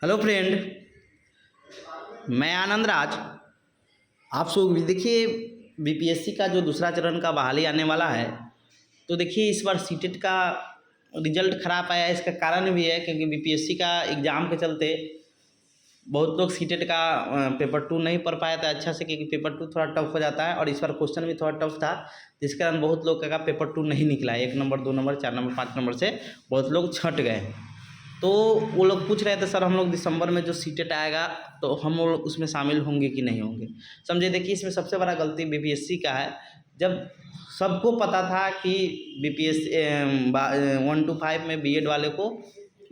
Hello friend, मैं आनंद राज। आप सब भी देखिए, बीपीएससी का जो दूसरा चरण का बहाली आने वाला है, तो देखिए इस बार सीटेट का रिजल्ट खराब आया है। इसका कारण भी है क्योंकि बीपीएससी का एग्ज़ाम के चलते बहुत लोग सीटेट का पेपर 2 नहीं पढ़ पाया था अच्छा से, क्योंकि पेपर 2 थोड़ा टफ हो जाता है और इस बार क्वेश्चन भी थोड़ा टफ था, जिस कारण बहुत लोग का पेपर 2 नहीं निकला है। 1 नंबर, 2 नंबर, 4 नंबर, 5 नंबर से बहुत लोग छट गए। तो वो लोग पूछ रहे थे, सर हम लोग दिसंबर में जो सीटेट आएगा तो हम लोग उसमें शामिल होंगे कि नहीं होंगे। समझे, देखिए इसमें सबसे बड़ा गलती बीपीएससी का है। जब सबको पता था कि बीपीएससी 1 to 5 में बीएड वाले को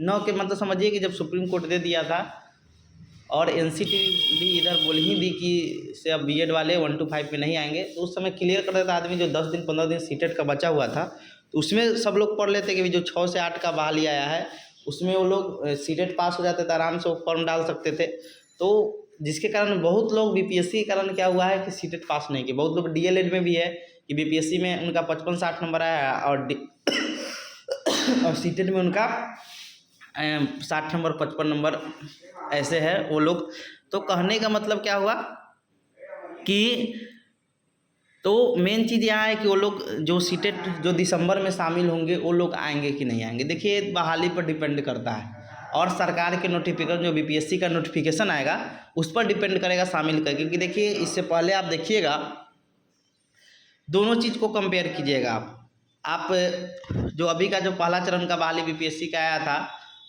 न के मतलब समझिए कि जब सुप्रीम कोर्ट दे दिया था और एनसीटी भी इधर बोल ही दी कि से अब बीएड वाले 1 to 5 में नहीं आएंगे, तो उस समय क्लियर कर देता आदमी। जो 10 दिन 15 दिन सीटेट का बचा हुआ था तो उसमें सब लोग पढ़ लेते कि जो 6 से 8 का बहाली आया है उसमें वो लोग सीटेट पास हो जाते थे, आराम से वो फॉर्म डाल सकते थे। तो जिसके कारण बहुत लोग बीपीएससी के कारण क्या हुआ है कि सीटेट पास नहीं किए। बहुत लोग डीएलएड में भी है कि बीपीएससी में उनका 55-60 नंबर आया और सीटेट में उनका 60 नंबर 55 नंबर ऐसे है वो लोग। तो कहने का मतलब क्या हुआ कि तो मेन चीज़ यहाँ है कि वो लोग जो सीटेट जो दिसंबर में शामिल होंगे वो लोग आएंगे कि नहीं आएंगे। देखिए बहाली पर डिपेंड करता है और सरकार के नोटिफिकेशन जो बीपीएससी का नोटिफिकेशन आएगा उस पर डिपेंड करेगा शामिल कर। क्योंकि देखिए इससे पहले आप देखिएगा, दोनों चीज़ को कंपेयर कीजिएगा। आप जो अभी का जो पहला चरण का बहाली बीपीएससी का आया था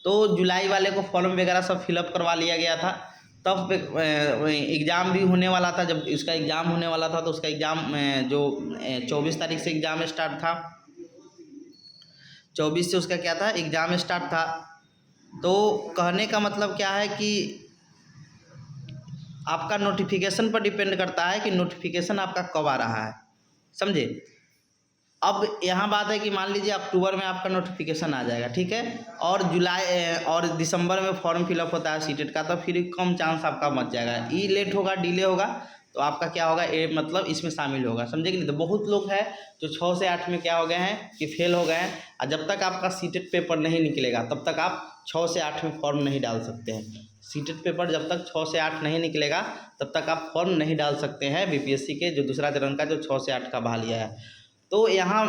तो जुलाई वाले को फॉर्म वगैरह सब फिलअप करवा लिया गया था। तब एग्ज़ाम भी होने वाला था। जब इसका एग्ज़ाम होने वाला था तो उसका एग्ज़ाम जो 24 तारीख से एग्ज़ाम स्टार्ट था, 24 से उसका क्या था एग्ज़ाम स्टार्ट था। तो कहने का मतलब क्या है कि आपका नोटिफिकेशन पर डिपेंड करता है कि नोटिफिकेशन आपका कब आ रहा है, समझे। अब यहाँ बात है कि मान लीजिए अक्टूबर में आपका नोटिफिकेशन आ जाएगा, ठीक है, और जुलाई और दिसंबर में फॉर्म फिलअप होता है सीटेट का, तो फिर कम चांस आपका बच जाएगा। ई लेट होगा, डिले होगा तो आपका क्या होगा, ए मतलब इसमें शामिल होगा, समझे कि नहीं। तो बहुत लोग हैं जो 6 से 8 में क्या हो गए हैं कि फेल हो गए हैं। और जब तक आपका सीटेट पेपर नहीं निकलेगा तब तक आप 6 से 8 में फॉर्म नहीं डाल सकते हैं। सीटेट पेपर जब तक 6 से 8 नहीं निकलेगा तब तक आप फॉर्म नहीं डाल सकते हैं बीपीएससी के जो दूसरा चरण का जो 6 से 8 का बहालिया है। तो यहाँ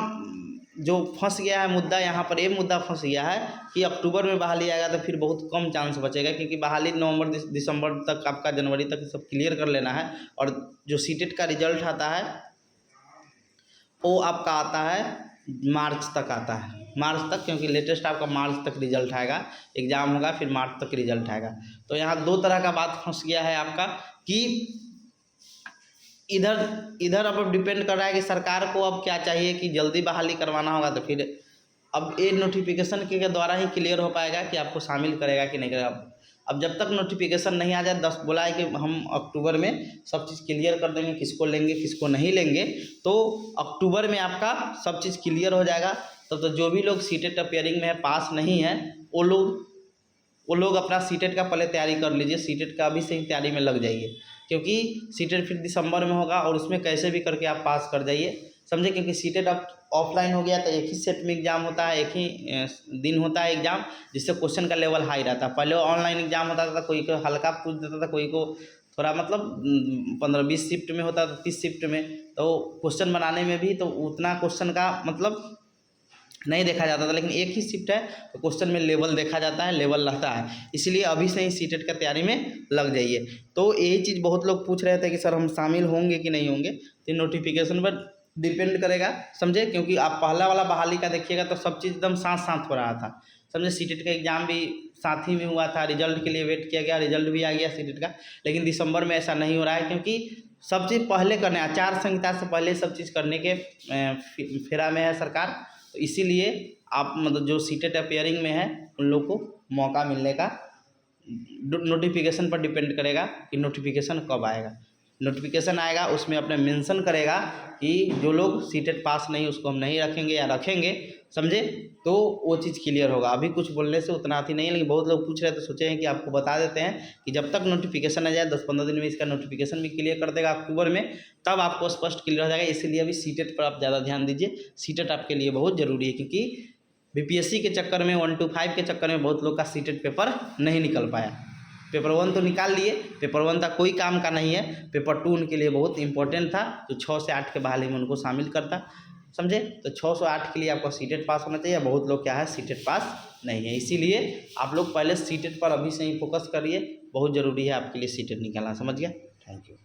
जो फंस गया है मुद्दा, यहाँ पर ये मुद्दा फंस गया है कि अक्टूबर में बहाली आएगा तो फिर बहुत कम चांस बचेगा, क्योंकि बहाली नवंबर दिसंबर तक आपका, जनवरी तक सब क्लियर कर लेना है। और जो सीटेट का रिजल्ट आता है वो आपका आता है मार्च तक आता है, मार्च तक, क्योंकि लेटेस्ट आपका मार्च तक रिजल्ट आएगा। एग्ज़ाम होगा फिर मार्च तक रिजल्ट आएगा। तो यहाँ दो तरह का बात फंस गया है आपका कि इधर अब डिपेंड कर रहा है कि सरकार को अब क्या चाहिए कि जल्दी बहाली करवाना होगा तो फिर अब ये नोटिफिकेशन के द्वारा ही क्लियर हो पाएगा कि आपको शामिल करेगा कि नहीं करेगा। अब जब तक नोटिफिकेशन नहीं आ जाए, 10 बोला है कि हम अक्टूबर में सब चीज़ क्लियर कर देंगे, किसको लेंगे किसको नहीं लेंगे, तो अक्टूबर में आपका सब चीज़ क्लियर हो जाएगा। तब तो जो भी लोग सीटेट अपियरिंग में है, पास नहीं है, वो लोग अपना सीटेट का पहले तैयारी कर लीजिए। सीटेट का अभी से ही तैयारी में लग जाइए, क्योंकि सीटेट फिर दिसंबर में होगा और उसमें कैसे भी करके आप पास कर जाइए, समझे। क्योंकि सीटेट अब ऑफलाइन हो गया तो एक ही सेट में एग्ज़ाम होता है, एक ही दिन होता है एग्ज़ाम, जिससे क्वेश्चन का लेवल हाई रहता है। पहले ऑनलाइन एग्ज़ाम होता था, कोई को हल्का पूछ देता था, कोई को थोड़ा मतलब 15-20 शिफ्ट में होता था, 30 शिफ्ट में, तो क्वेश्चन बनाने में भी तो उतना क्वेश्चन का मतलब नहीं देखा जाता था। लेकिन एक ही शिफ्ट है तो क्वेश्चन में लेवल देखा जाता है, लेवल रहता है। इसलिए अभी से ही सीटेट का तैयारी में लग जाइए। तो यही चीज़ बहुत लोग पूछ रहे थे कि सर हम शामिल होंगे कि नहीं होंगे, तो नोटिफिकेशन पर डिपेंड करेगा, समझे। क्योंकि आप पहला वाला बहाली का देखिएगा तो सब चीज़ एकदम साथ साथ हो रहा था, समझे। सीटेट का एग्ज़ाम भी साथ ही में हुआ था, रिजल्ट के लिए वेट किया गया, रिजल्ट भी आ गया सीटेट का। लेकिन दिसंबर में ऐसा नहीं हो रहा है, क्योंकि सब चीज़ पहले करने, आचार संहिता से पहले सब चीज़ करने के फेरा में है सरकार। तो इसीलिए आप मतलब जो सीटेट अपियरिंग में है उन लोग को मौका मिलने का नोटिफिकेशन पर डिपेंड करेगा कि नोटिफिकेशन कब आएगा। नोटिफिकेशन आएगा उसमें अपने मेंशन करेगा कि जो लोग सीटेट पास नहीं उसको हम नहीं रखेंगे या रखेंगे, समझे। तो वो चीज़ क्लियर होगा। अभी कुछ बोलने से उतना आती नहीं है, लेकिन बहुत लोग पूछ रहे हैं तो सोचे हैं कि आपको बता देते हैं कि जब तक नोटिफिकेशन आ जाए 10-15 दिन में इसका नोटिफिकेशन भी क्लियर कर देगा अक्टूबर में, तब आपको स्पष्ट क्लियर हो जाएगा। इसीलिए अभी सीटेट पर आप ज़्यादा ध्यान दीजिए। सीटेट आपके लिए बहुत ज़रूरी है, क्योंकि बीपीएससी के चक्कर में 1 to 5 के चक्कर में बहुत लोग का सीटेट पेपर नहीं निकल पाया। पेपर 1 तो निकाल लिए, पेपर 1 था कोई काम का नहीं है, पेपर 2 उनके लिए बहुत इंपॉर्टेंट था, जो 6 से 8 के बहाली में उनको शामिल करता, समझे। तो 6 से 8 के लिए आपको सीटेट पास होना चाहिए। बहुत लोग क्या है सीटेट पास नहीं है, इसीलिए आप लोग पहले सीटेट पर अभी से ही फोकस करिए, बहुत ज़रूरी है आपके लिए सीटेट निकालना, समझ गया। Thank you.